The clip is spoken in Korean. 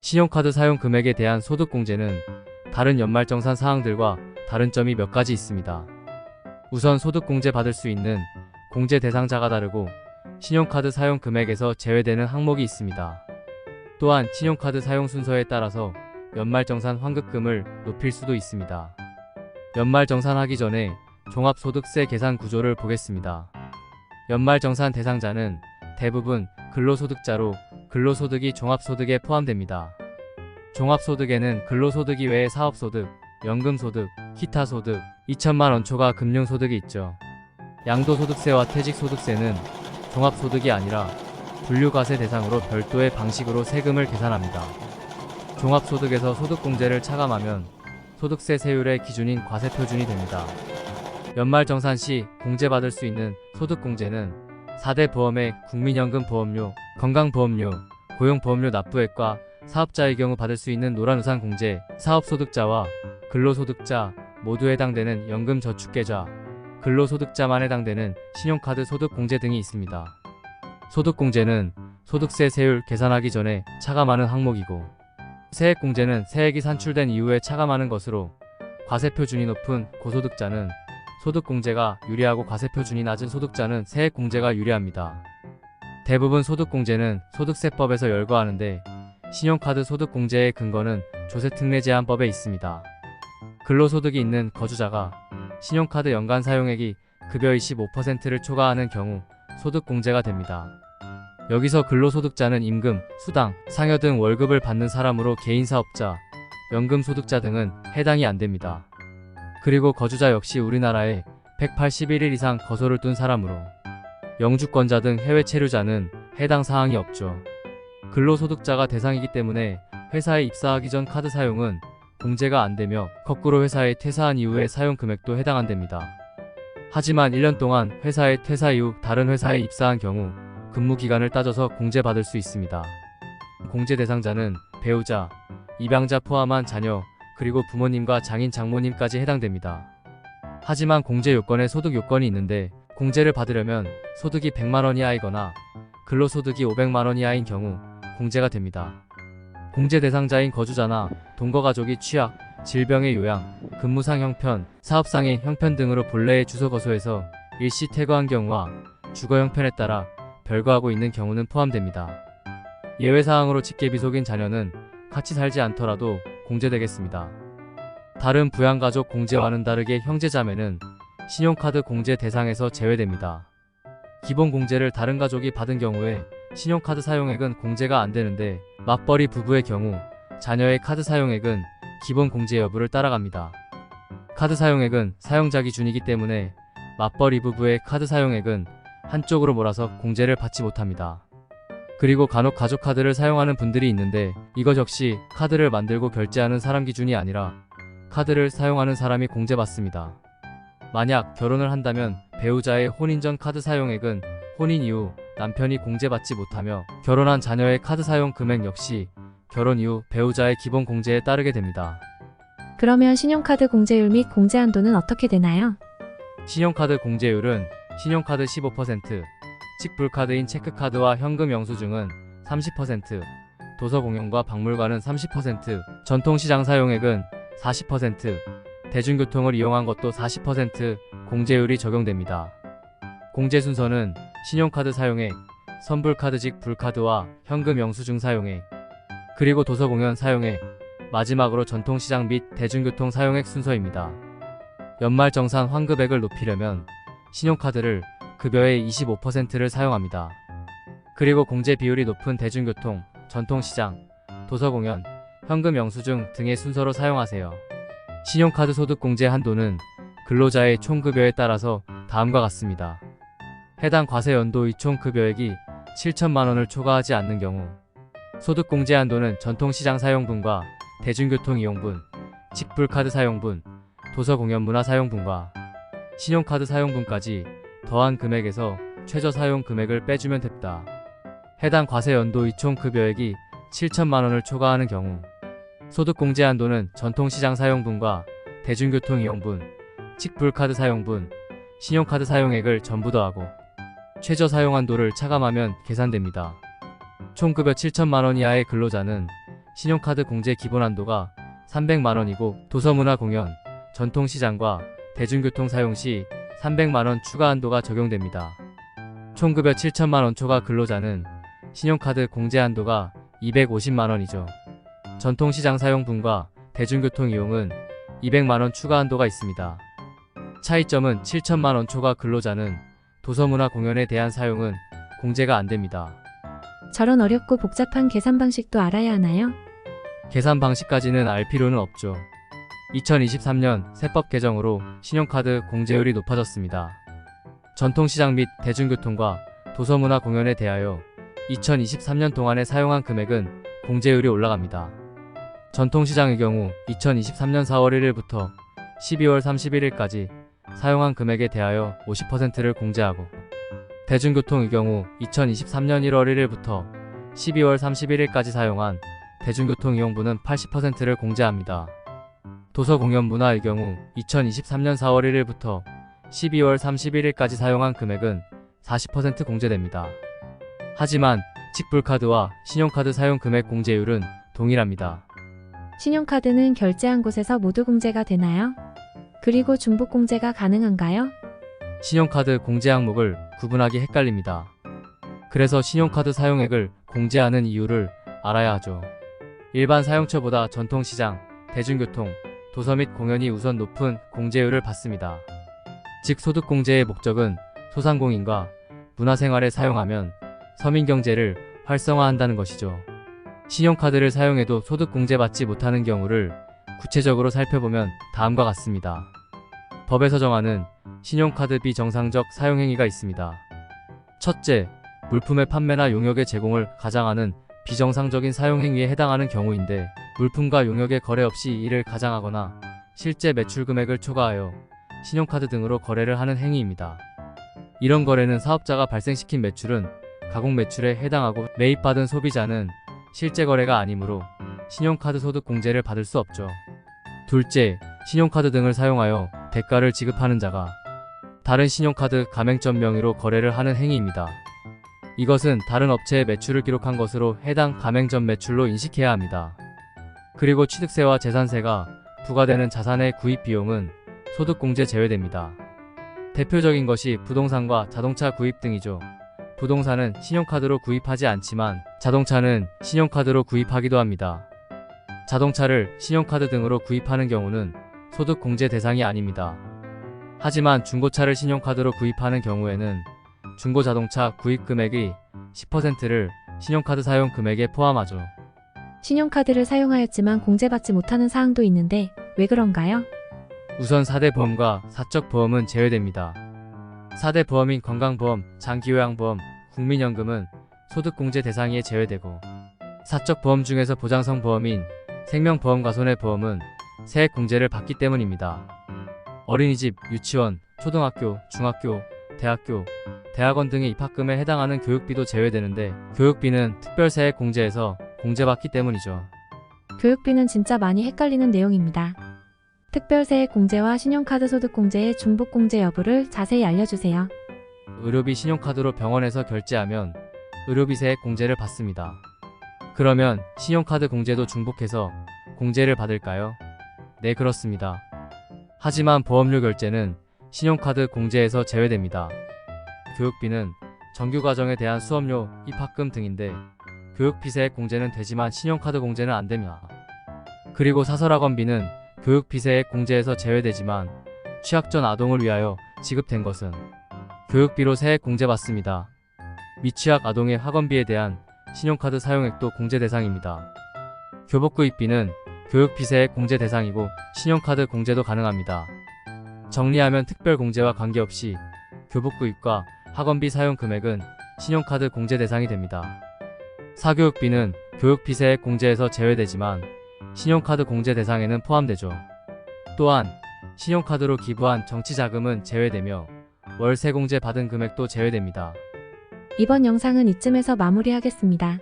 신용카드 사용 금액에 대한 소득공제는 다른 연말정산 사항들과 다른 점이 몇 가지 있습니다. 우선 소득공제 받을 수 있는 공제 대상자가 다르고 신용카드 사용 금액에서 제외되는 항목이 있습니다. 또한 신용카드 사용 순서에 따라서 연말정산 환급금을 높일 수도 있습니다. 연말정산하기 전에 종합소득세 계산 구조를 보겠습니다. 연말정산 대상자는 대부분 근로소득자로 근로소득이 종합소득에 포함됩니다. 종합소득에는 근로소득 이외의 사업소득, 연금소득, 기타소득, 2천만 원 초과 금융소득이 있죠. 양도소득세와 퇴직소득세는 종합소득이 아니라 분류과세 대상으로 별도의 방식으로 세금을 계산합니다. 종합소득에서 소득공제를 차감하면 소득세 세율의 기준인 과세표준이 됩니다. 연말정산 시 공제받을 수 있는 소득공제는 4대 보험액, 국민연금 보험료, 건강보험료, 고용보험료 납부액과 사업자의 경우 받을 수 있는 노란우산 공제, 사업소득자와 근로소득자 모두 해당되는 연금저축계좌, 근로소득자만 해당되는 신용카드 소득공제 등이 있습니다. 소득공제는 소득세 세율 계산하기 전에 차감하는 항목이고, 세액공제는 세액이 산출된 이후에 차감하는 것으로 과세표준이 높은 고소득자는 소득공제가 유리하고 과세표준이 낮은 소득자는 세액공제가 유리합니다. 대부분 소득공제는 소득세법에서 열거하는데 신용카드 소득공제의 근거는 조세특례제한법에 있습니다. 근로소득이 있는 거주자가 신용카드 연간 사용액이 급여의 15%를 초과하는 경우 소득공제가 됩니다. 여기서 근로소득자는 임금, 수당, 상여 등 월급을 받는 사람으로 개인사업자, 연금소득자 등은 해당이 안됩니다. 그리고 거주자 역시 우리나라에 181일 이상 거소를 둔 사람으로 영주권자 등 해외 체류자는 해당 사항이 없죠. 근로소득자가 대상이기 때문에 회사에 입사하기 전 카드 사용은 공제가 안되며 거꾸로 회사에 퇴사한 이후의 사용 금액도 해당 안됩니다. 하지만 1년 동안 회사에 퇴사 이후 다른 회사에 입사한 경우 근무기간을 따져서 공제받을 수 있습니다. 공제 대상자는 배우자, 입양자 포함한 자녀, 그리고 부모님과 장인 장모님까지 해당됩니다. 하지만 공제 요건에 소득 요건이 있는데 공제를 받으려면 소득이 100만원 이하이거나 근로소득이 500만원 이하인 경우 공제가 됩니다. 공제 대상자인 거주자나 동거가족이 취약, 질병의 요양, 근무상 형편, 사업상의 형편 등으로 본래의 주소 거소에서 일시 퇴거한 경우와 주거 형편에 따라 별거하고 있는 경우는 포함됩니다. 예외사항으로 직계비속인 자녀는 같이 살지 않더라도 공제되겠습니다. 다른 부양가족 공제와는 다르게 형제자매는 신용카드 공제 대상에서 제외됩니다. 기본 공제를 다른 가족이 받은 경우에 신용카드 사용액은 공제가 안되는데 맞벌이 부부의 경우 자녀의 카드 사용액은 기본 공제 여부를 따라갑니다. 카드 사용액은 사용자 기준이기 때문에 맞벌이 부부의 카드 사용액은 한쪽으로 몰아서 공제를 받지 못합니다. 그리고 간혹 가족카드를 사용하는 분들이 있는데 이것 역시 카드를 만들고 결제하는 사람 기준이 아니라 카드를 사용하는 사람이 공제받습니다. 만약 결혼을 한다면 배우자의 혼인 전 카드 사용액은 혼인 이후 남편이 공제받지 못하며 결혼한 자녀의 카드 사용 금액 역시 결혼 이후 배우자의 기본 공제에 따르게 됩니다. 그러면 신용카드 공제율 및 공제 한도는 어떻게 되나요? 신용카드 공제율은 신용카드 15%, 직불카드인 체크카드와 현금 영수증은 30%, 도서공연과 박물관은 30%, 전통시장 사용액은 40%, 대중교통을 이용한 것도 40% 공제율이 적용됩니다. 공제 순서는 신용카드 사용액, 선불카드직 불카드와 현금 영수증 사용액, 그리고 도서공연 사용액, 마지막으로 전통시장 및 대중교통 사용액 순서입니다. 연말정산 환급액을 높이려면 신용카드를 급여의 25%를 사용합니다. 그리고 공제 비율이 높은 대중교통, 전통시장, 도서공연, 현금 영수증 등의 순서로 사용하세요. 신용카드 소득공제 한도는 근로자의 총급여에 따라서 다음과 같습니다. 해당 과세연도의 총급여액이 7천만원을 초과하지 않는 경우 소득공제 한도는 전통시장 사용분과 대중교통 이용분, 직불카드 사용분, 도서공연 문화 사용분과 신용카드 사용분까지 더한 금액에서 최저 사용 금액을 빼주면 됩니다. 해당 과세연도의 총급여액이 7천만원을 초과하는 경우 소득공제 한도는 전통시장 사용분과 대중교통 이용분, 직불카드 사용분, 신용카드 사용액을 전부 더하고 최저 사용 한도를 차감하면 계산됩니다. 총급여 7천만원 이하의 근로자는 신용카드 공제 기본 한도가 300만원이고 도서문화공연, 전통시장과 대중교통 사용 시 300만원 추가 한도가 적용됩니다. 총급여 7천만원 초과 근로자는 신용카드 공제 한도가 250만원이죠. 전통시장 사용분과 대중교통 이용은 200만원 추가 한도가 있습니다. 차이점은 7천만원 초과 근로자는 도서문화공연에 대한 사용은 공제가 안됩니다. 저런 어렵고 복잡한 계산 방식도 알아야 하나요? 계산 방식까지는 알 필요는 없죠. 2023년 세법 개정으로 신용카드 공제율이 높아졌습니다. 전통시장 및 대중교통과 도서문화공연에 대하여 2023년 동안에 사용한 금액은 공제율이 올라갑니다. 전통시장의 경우 2023년 4월 1일부터 12월 31일까지 사용한 금액에 대하여 50%를 공제하고, 대중교통의 경우 2023년 1월 1일부터 12월 31일까지 사용한 대중교통 이용분은 80%를 공제합니다. 도서공연문화의 경우 2023년 4월 1일부터 12월 31일까지 사용한 금액은 40% 공제됩니다. 하지만 직불카드와 신용카드 사용 금액 공제율은 동일합니다. 신용카드는 결제한 곳에서 모두 공제가 되나요? 그리고 중복 공제가 가능한가요? 신용카드 공제 항목을 구분하기 헷갈립니다. 그래서 신용카드 사용액을 공제하는 이유를 알아야 하죠. 일반 사용처보다 전통시장, 대중교통, 도서 및 공연이 우선 높은 공제율을 받습니다. 즉 소득공제의 목적은 소상공인과 문화생활에 사용하면 서민경제를 활성화한다는 것이죠. 신용카드를 사용해도 소득공제받지 못하는 경우를 구체적으로 살펴보면 다음과 같습니다. 법에서 정하는 신용카드 비정상적 사용행위가 있습니다. 첫째, 물품의 판매나 용역의 제공을 가장하는 비정상적인 사용행위에 해당하는 경우인데, 물품과 용역의 거래 없이 이를 가장하거나 실제 매출 금액을 초과하여 신용카드 등으로 거래를 하는 행위입니다. 이런 거래는 사업자가 발생시킨 매출은 가공 매출에 해당하고 매입받은 소비자는 실제 거래가 아니므로 신용카드 소득 공제를 받을 수 없죠. 둘째, 신용카드 등을 사용하여 대가를 지급하는 자가 다른 신용카드 가맹점 명의로 거래를 하는 행위입니다. 이것은 다른 업체의 매출을 기록한 것으로 해당 가맹점 매출로 인식해야 합니다. 그리고 취득세와 재산세가 부과되는 자산의 구입 비용은 소득공제 제외됩니다. 대표적인 것이 부동산과 자동차 구입 등이죠. 부동산은 신용카드로 구입하지 않지만 자동차는 신용카드로 구입하기도 합니다. 자동차를 신용카드 등으로 구입하는 경우는 소득공제 대상이 아닙니다. 하지만 중고차를 신용카드로 구입하는 경우에는 중고자동차 구입 금액의 10%를 신용카드 사용 금액에 포함하죠. 신용카드를 사용하였지만 공제받지 못하는 사항도 있는데 왜 그런가요? 우선 4대 보험과 사적 보험은 제외됩니다. 4대 보험인 건강보험, 장기요양보험, 국민연금은 소득공제 대상에 제외되고, 사적 보험 중에서 보장성 보험인 생명보험과 손해보험은 세액 공제를 받기 때문입니다. 어린이집, 유치원, 초등학교, 중학교, 대학교, 대학원 등의 입학금에 해당하는 교육비도 제외되는데, 교육비는 특별세액 공제에서 공제받기 때문이죠. 교육비는 진짜 많이 헷갈리는 내용입니다. 특별세액 공제와 신용카드 소득 공제의 중복 공제 여부를 자세히 알려주세요. 의료비 신용카드로 병원에서 결제하면 의료비 세액 공제를 받습니다. 그러면 신용카드 공제도 중복해서 공제를 받을까요? 네, 그렇습니다. 하지만 보험료 결제는 신용카드 공제에서 제외됩니다. 교육비는 정규과정에 대한 수업료, 입학금 등인데 교육비 세액 공제는 되지만 신용카드 공제는 안됩니다. 그리고 사설학원비는 교육비 세액 공제에서 제외되지만 취학 전 아동을 위하여 지급된 것은 교육비로 세액 공제받습니다. 미취학 아동의 학원비에 대한 신용카드 사용액도 공제 대상입니다. 교복구입비는 교육비 세액 공제 대상이고 신용카드 공제도 가능합니다. 정리하면 특별공제와 관계없이 교복구입과 학원비 사용 금액은 신용카드 공제 대상이 됩니다. 사교육비는 교육비 세액 공제에서 제외되지만 신용카드 공제 대상에는 포함되죠. 또한 신용카드로 기부한 정치자금은 제외되며 월세 공제 받은 금액도 제외됩니다. 이번 영상은 이쯤에서 마무리하겠습니다.